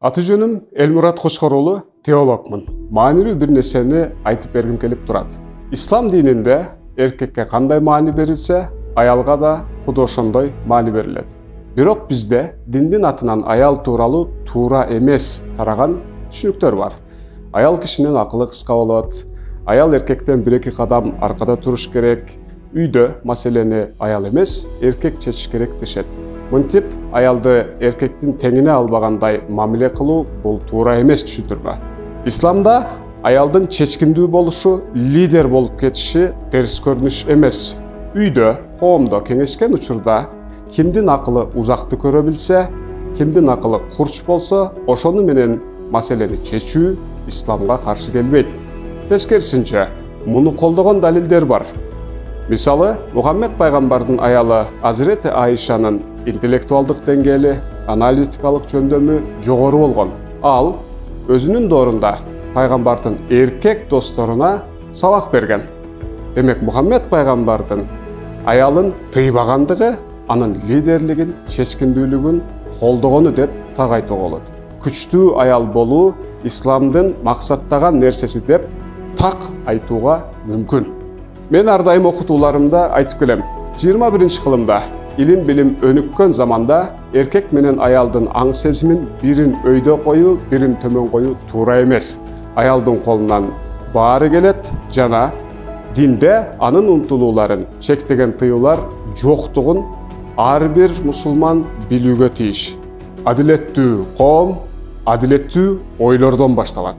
Аты жөнüm Элмурат Кошкоролу, теологмун. Маанилүү бир нерсени айтып бергим келип турат. Ислам дининде эркекке кандай маани берилсе, аялга да куду ошондой маани берилет. Бирок бизде диндин атынан аял тууралуу туура эмес тараган түшүнүктөр бар. Аял кишинин акылы кыска болот, аял эркектен 1-2 кадам аркада туруш керек, үйдө маселени аял эмес, эркек чечиш керек дешет. Мынтип аялды эркектин теңине албагандай мамиле кылуу бул туура эмес түшүндүрмө. Исламда аялдын чечкиндүү болушу, лидер болуп кетиши терс көрүнүш эмес. Үйдө, коомдо кеңешкен учурда кимдин акылы узакты көрө билсе, кимдин акылы курч болсо, ошону менен маселени чечүү исламга каршы келбейт. Тескерисинче, муну колдогон далилдер бар. Мисалы, Мухаммед пайгамбардын аялы Азирети Айшанын интеллектуалдык деңгээли, аналитикалык жөндөмү жогору болгон. Ал өзүнүн доорунда пайгамбардын эркек досторуна сабак берген. Демек, Мухаммед пайгамбардын аялын тыйбагандыгы анын лидерлигин, чечкиндүүлүгүн колдогону деп так айтууга болот. Күчтүү аял болуу исламдын максаттаган нерсеси деп так айтууга мүмкүн. Мен ар дайым окутууларымда айтып келем. 21 кылымда илим билим өнүккөн заманда эркек менен аялдын аң сезимин бирин өйдө коюу, бирин төмөн коюу туура эмес. Аялдын колунан баары келет жана динде анын умтулууларын чектеген тыюулар жоктугун ар бир мусулман билүүгө тийиш. Адилеттүү коом адилеттүү ойлордон башталат.